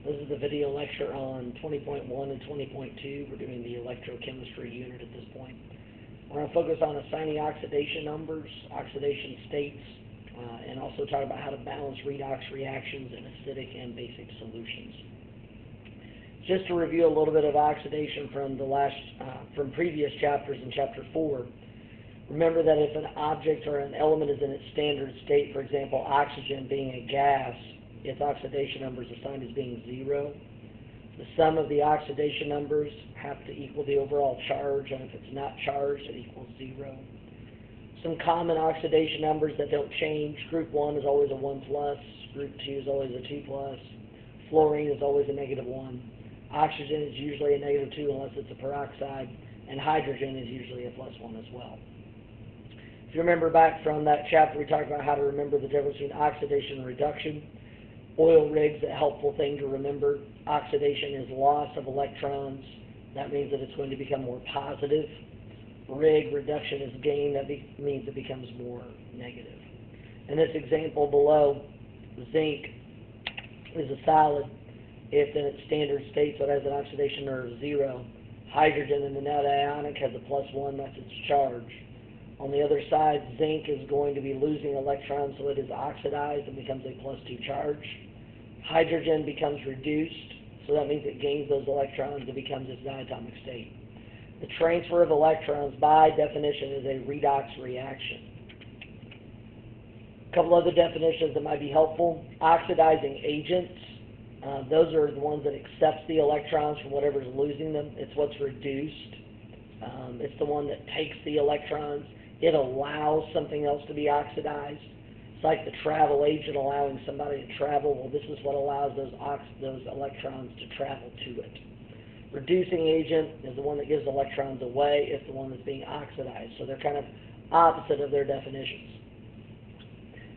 This is the video lecture on 20.1 and 20.2. We're doing the electrochemistry unit at this point. I want to focus on assigning oxidation numbers, oxidation states, and also talk about how to balance redox reactions in acidic and basic solutions. Just to review a little bit of oxidation from previous chapters in Chapter 4, remember that if an object or an element is in its standard state, for example, oxygen being a gas, its oxidation number is assigned as being 0. The sum of the oxidation numbers have to equal the overall charge, and if it's not charged, it equals 0. Some common oxidation numbers that don't change: group 1 is always a 1 plus, group 2 is always a 2 plus, fluorine is always a -1, oxygen is usually a -2 unless it's a peroxide, and hydrogen is usually a +1 as well. If you remember back from that chapter, we talked about how to remember the difference between oxidation and reduction. Oil rig's a helpful thing to remember. Oxidation is loss of electrons. That means that it's going to become more positive. Reduction is gain. That means it becomes more negative. In this example below, zinc is a solid if in its standard state, so it has an oxidation number of 0. Hydrogen in the net ionic has a +1, that's its charge. On the other side, zinc is going to be losing electrons, so it is oxidized and becomes a +2 charge. Hydrogen becomes reduced, so that means it gains those electrons and becomes its diatomic state. The transfer of electrons, by definition, is a redox reaction. A couple other definitions that might be helpful. Oxidizing agents, those are the ones that accepts the electrons from whatever's losing them. It's what's reduced. It's the one that takes the electrons. It allows something else to be oxidized. It's like the travel agent allowing somebody to travel. Well, this is what allows those electrons to travel to it. Reducing agent is the one that gives electrons away. It's the one that's being oxidized. So they're kind of opposite of their definitions.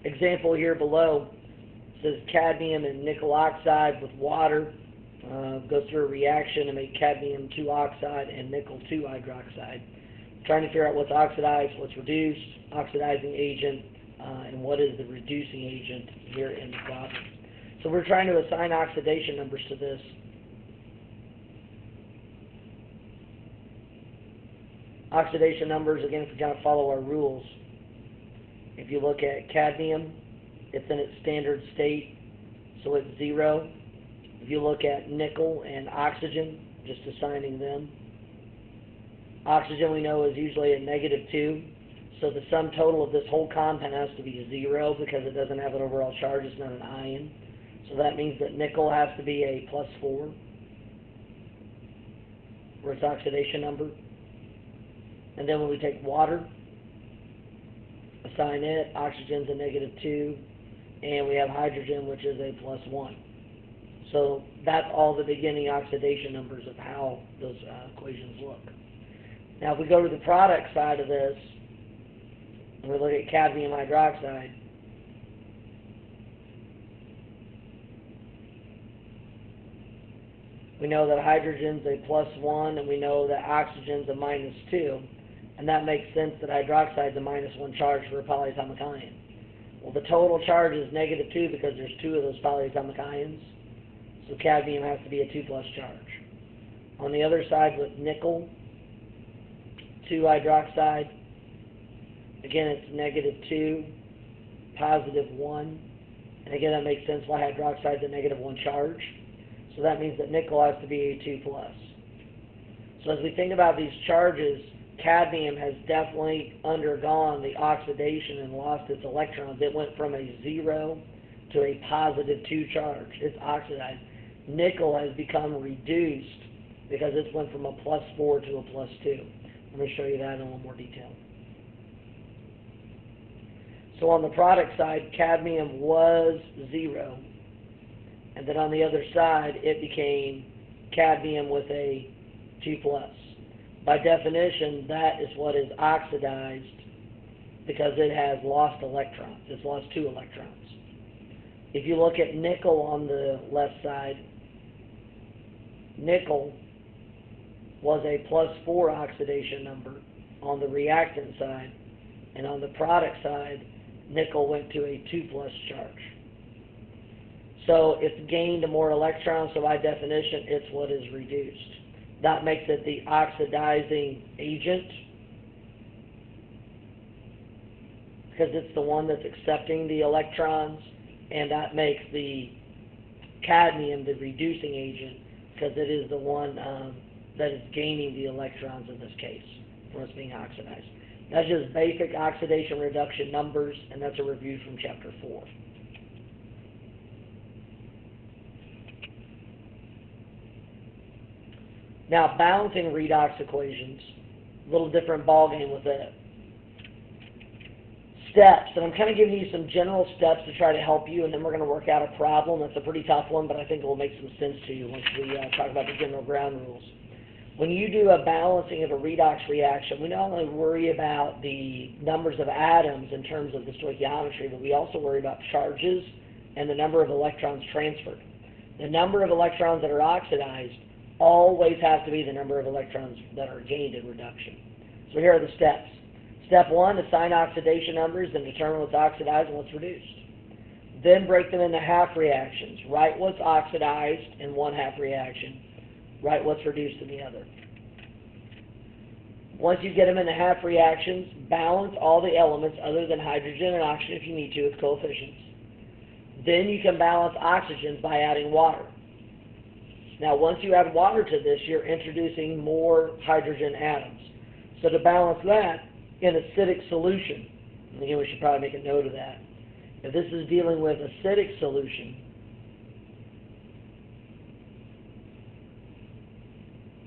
Example here below says cadmium and nickel oxide with water go through a reaction to make cadmium 2 oxide and nickel 2 hydroxide. Trying to figure out what's oxidized, what's reduced, oxidizing agent, and what is the reducing agent here in the problem. So we're trying to assign oxidation numbers to this. Oxidation numbers, again, if we kind of follow our rules. If you look at cadmium, it's in its standard state, so it's 0. If you look at nickel and oxygen, just assigning them. Oxygen we know is usually a -2, so the sum total of this whole compound has to be 0 because it doesn't have an overall charge, it's not an ion. So that means that nickel has to be a +4 for its oxidation number. And then when we take water, assign it, oxygen's a -2, and we have hydrogen, which is a +1. So that's all the beginning oxidation numbers of how those equations look. Now if we go to the product side of this, and we look at cadmium hydroxide, we know that hydrogen's a +1, and we know that oxygen's a -2, and that makes sense that hydroxide's a -1 charge for a polyatomic ion. Well, the total charge is -2 because there's 2 of those polyatomic ions, so cadmium has to be a 2 plus charge. On the other side with nickel, 2 hydroxide, again it's -2, +1, and again that makes sense why hydroxide's a -1 charge. So that means that nickel has to be a 2 plus. So as we think about these charges, cadmium has definitely undergone the oxidation and lost its electrons. It went from a 0 to a +2 charge. It's oxidized. Nickel has become reduced because it went from a +4 to a +2. Let me show you that in a little more detail. So on the product side, cadmium was 0. And then on the other side, it became cadmium with a 2 plus. By definition, that is what is oxidized because it has lost electrons. It's lost 2 electrons. If you look at nickel on the left side, nickel was a +4 oxidation number on the reactant side, and on the product side, nickel went to a 2 plus charge. So it's gained more electrons, so by definition, it's what is reduced. That makes it the oxidizing agent, because it's the one that's accepting the electrons, and that makes the cadmium the reducing agent, because it is the one that is gaining the electrons in this case, when it's being oxidized. That's just basic oxidation reduction numbers, and that's a review from Chapter 4. Now, balancing redox equations, a little different ballgame with it. Steps, and I'm kind of giving you some general steps to try to help you, and then we're going to work out a problem. That's a pretty tough one, but I think it will make some sense to you once we talk about the general ground rules. When you do a balancing of a redox reaction, we not only worry about the numbers of atoms in terms of the stoichiometry, but we also worry about charges and the number of electrons transferred. The number of electrons that are oxidized always has to be the number of electrons that are gained in reduction. So here are the steps. Step 1, assign oxidation numbers and determine what's oxidized and what's reduced. Then break them into half reactions. Write what's oxidized in one half reaction. Write what's reduced in the other. Once you get them into half reactions, balance all the elements other than hydrogen and oxygen if you need to with coefficients. Then you can balance oxygens by adding water. Now, once you add water to this, you're introducing more hydrogen atoms. So to balance that, in acidic solution, and again, we should probably make a note of that. If this is dealing with acidic solution,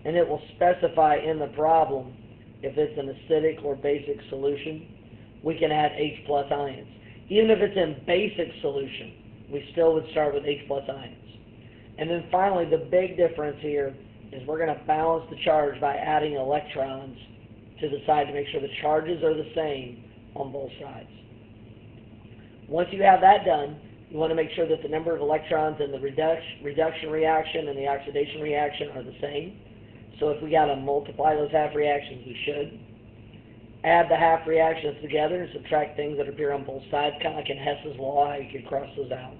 and it will specify in the problem if it's an acidic or basic solution, we can add H plus ions. Even if it's in basic solution, we still would start with H plus ions. And then finally, the big difference here is we're going to balance the charge by adding electrons to the side to make sure the charges are the same on both sides. Once you have that done, you want to make sure that the number of electrons in the reduction reaction and the oxidation reaction are the same. So if we got to multiply those half reactions, we should. Add the half reactions together and subtract things that appear on both sides, kind of like in Hess's law, how you could cross those out.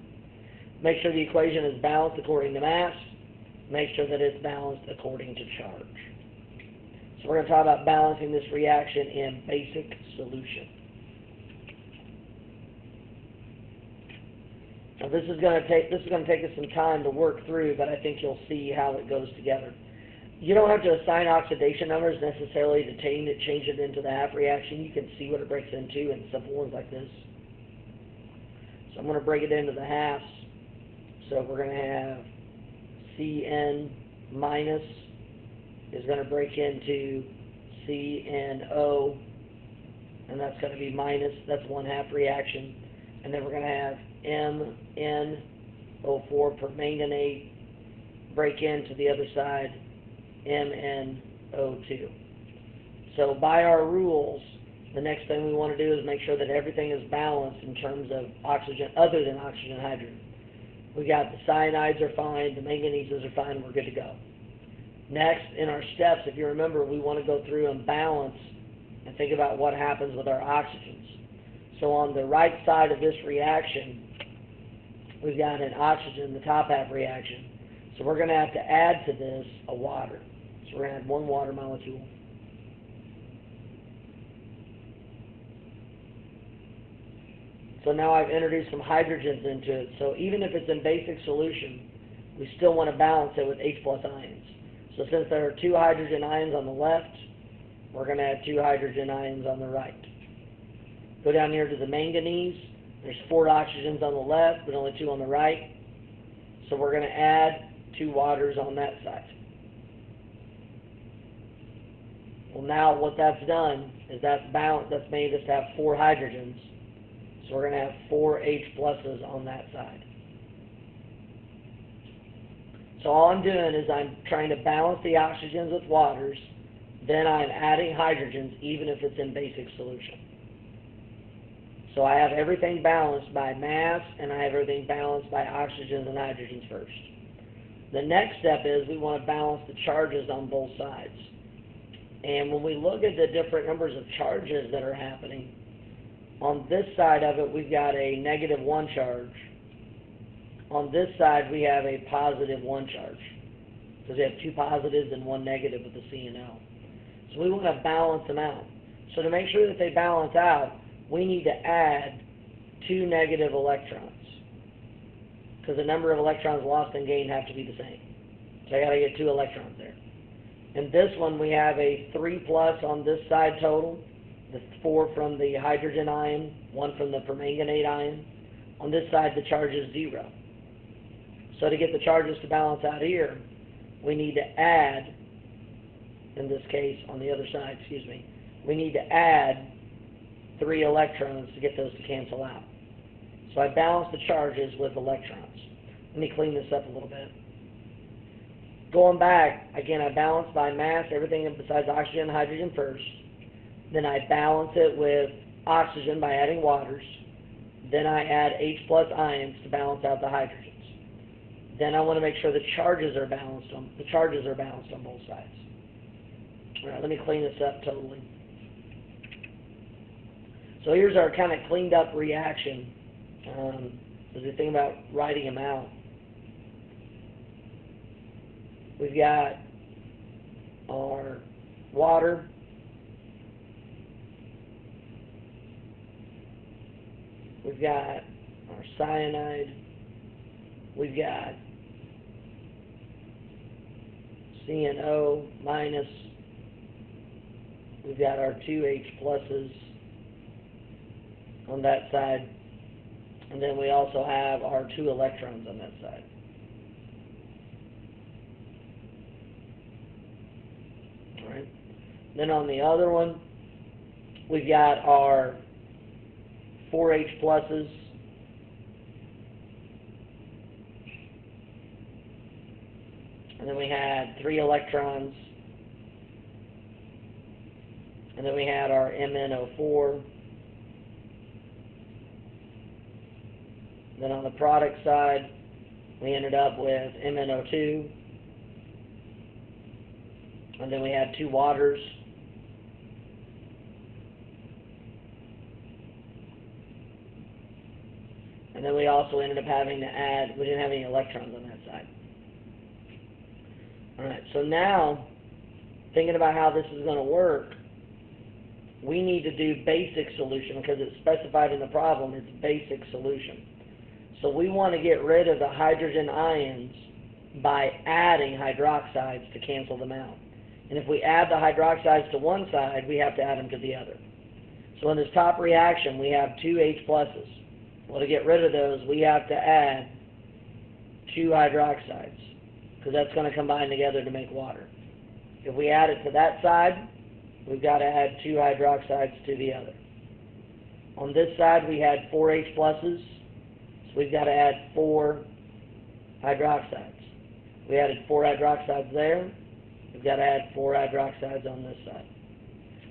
Make sure the equation is balanced according to mass. Make sure that it's balanced according to charge. So we're going to talk about balancing this reaction in basic solution. Now this is going to take us some time to work through, but I think you'll see how it goes together. You don't have to assign oxidation numbers necessarily to change it into the half reaction. You can see what it breaks into in simple ones like this. So I'm going to break it into the halves. So we're going to have Cn minus is going to break into CnO, and that's going to be minus, that's one half reaction. And then we're going to have MnO4 permanganate break into the other side, MnO2. So by our rules, the next thing we want to do is make sure that everything is balanced in terms of oxygen other than oxygen and hydrogen. We got the cyanides are fine, the manganeses are fine, we're good to go. Next, in our steps, if you remember, we want to go through and balance and think about what happens with our oxygens. So on the right side of this reaction, we've got an oxygen, the top half reaction. So we're going to have to add to this a water. So we're going to add one water molecule. So now I've introduced some hydrogens into it. So even if it's in basic solution, we still want to balance it with H plus ions. So since there are two hydrogen ions on the left, we're going to add two hydrogen ions on the right. Go down here to the manganese. There's 4 oxygens on the left, but only 2 on the right. So we're going to add 2 waters on that side. Well, now what that's done is that's made us to have 4 hydrogens. So we're going to have 4 H pluses on that side. So all I'm doing is I'm trying to balance the oxygens with waters, then I'm adding hydrogens even if it's in basic solution. So I have everything balanced by mass, and I have everything balanced by oxygens and hydrogens first. The next step is we want to balance the charges on both sides. And when we look at the different numbers of charges that are happening, on this side of it we've got a -1 charge. on this side we have a positive 1 charge, because we have 2 positives and 1 negative with the CNO. So we want to balance them out. So to make sure that they balance out, we need to add 2 negative electrons, because the number of electrons lost and gained have to be the same. So I got to get 2 electrons there. In this one, we have a 3 plus on this side total, the 4 from the hydrogen ion, 1 from the permanganate ion. On this side, the charge is 0. So to get the charges to balance out here, we need to add, in this case, on the other side, we need to add 3 electrons to get those to cancel out. So I balance the charges with electrons. Let me clean this up a little bit. Going back, again, I balance by mass, everything besides oxygen and hydrogen first. Then I balance it with oxygen by adding waters. Then I add H plus ions to balance out the hydrogens. Then I want to make sure the charges are balanced on both sides. All right, let me clean this up totally. So here's our kind of cleaned up reaction as we think about writing them out. We've got our water, we've got our cyanide, we've got CNO minus, we've got our 2 H pluses on that side, and then we also have our 2 electrons on that side. Alright. Then on the other one, we've got our 4 H pluses, and then we had 3 electrons, and then we had our MnO4. Then on the product side, we ended up with MnO2, and then we had 2 waters, and then we also ended up having to add, we didn't have any electrons on that side. Alright, so now, thinking about how this is going to work, we need to do basic solution, because it's specified in the problem, it's basic solution. So we want to get rid of the hydrogen ions by adding hydroxides to cancel them out. And if we add the hydroxides to one side, we have to add them to the other. So in this top reaction, we have 2 H pluses. Well, to get rid of those, we have to add 2 hydroxides, because that's going to combine together to make water. If we add it to that side, we've got to add 2 hydroxides to the other. On this side, we had 4 H pluses. We've got to add 4 hydroxides. We added 4 hydroxides there. We've got to add 4 hydroxides on this side.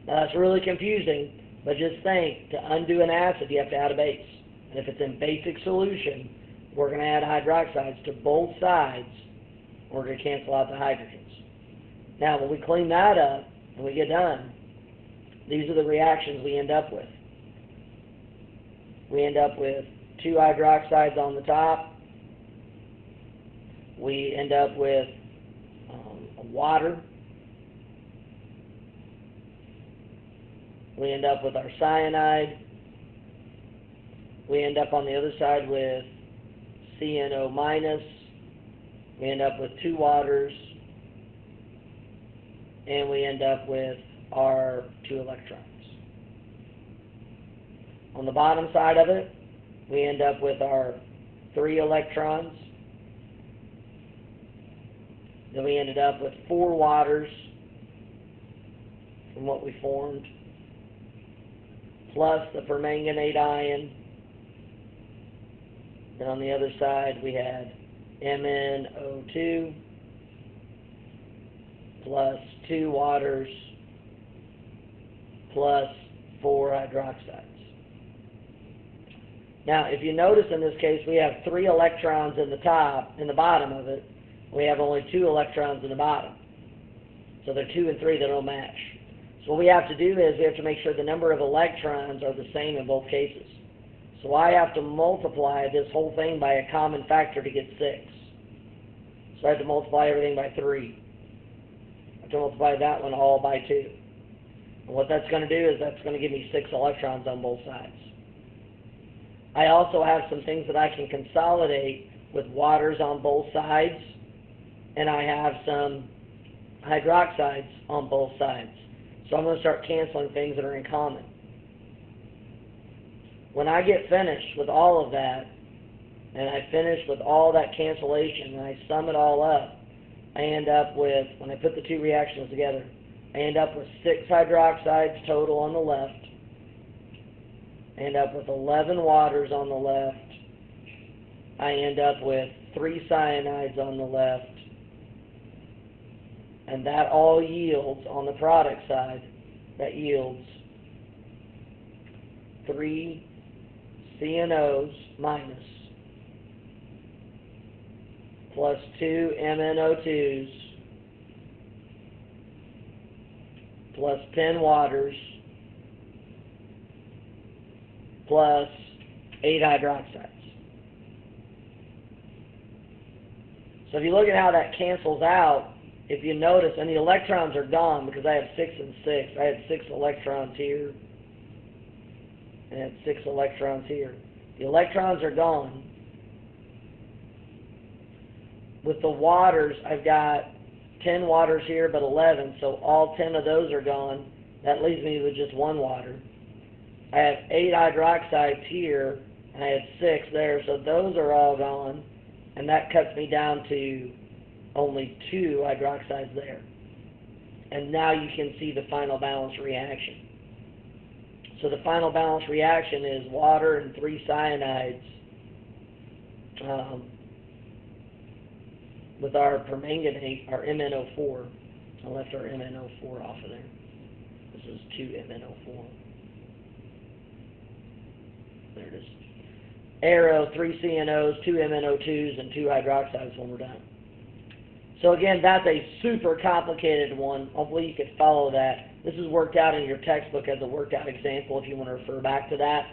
Now that's really confusing, but just think, to undo an acid, you have to add a base. And if it's in basic solution, we're going to add hydroxides to both sides. We're going to cancel out the hydrogens. Now, when we clean that up and we get done, these are the reactions we end up with. We end up with 2 hydroxides on the top. We end up with water. We end up with our cyanide. We end up on the other side with CNO minus. We end up with 2 waters. And we end up with our 2 electrons. On the bottom side of it, we end up with our 3 electrons. Then we ended up with 4 waters from what we formed, plus the permanganate ion. And on the other side, we had MnO2 plus 2 waters plus 4 hydroxides. Now, if you notice in this case, we have 3 electrons in the top, in the bottom of it. We have only 2 electrons in the bottom. So they're 2 and 3 that don't match. So what we have to do is we have to make sure the number of electrons are the same in both cases. So I have to multiply this whole thing by a common factor to get 6. So I have to multiply everything by 3. I have to multiply that one all by 2. And what that's going to do is that's going to give me 6 electrons on both sides. I also have some things that I can consolidate with waters on both sides, and I have some hydroxides on both sides. So I'm going to start canceling things that are in common. When I get finished with all of that, and I finish with all that cancellation, and I sum it all up, I end up with, when I put the two reactions together, I end up with 6 hydroxides total on the left, I end up with 11 waters on the left, I end up with 3 cyanides on the left, and that all yields, on the product side, that yields 3 CNOs minus plus 2 MnO2s plus 10 waters plus 8 hydroxides. So if you look at how that cancels out, if you notice, and the electrons are gone because I have 6 and 6. I had 6 electrons here, and I had 6 electrons here. The electrons are gone. With the waters, I've got 10 waters here, but 11, so all 10 of those are gone. That leaves me with just 1 water. I have 8 hydroxides here, and I had 6 there, so those are all gone, and that cuts me down to only 2 hydroxides there. And now you can see the final balance reaction. So the final balance reaction is water and 3 cyanides with our permanganate, our MnO4. I left our MnO4 off of there. This is 2 MnO4. There it is. Arrow, 3 CNOs, 2 MnO2s, and 2 hydroxides when we're done. So again, that's a super complicated one. Hopefully you could follow that. This is worked out in your textbook as a worked out example if you want to refer back to that.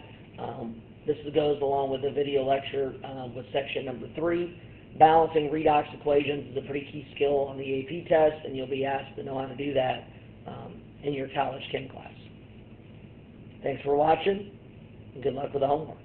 This goes along with the video lecture with section number 3. Balancing redox equations is a pretty key skill on the AP test, and you'll be asked to know how to do that in your college chem class. Thanks for watching, and good luck with the homework.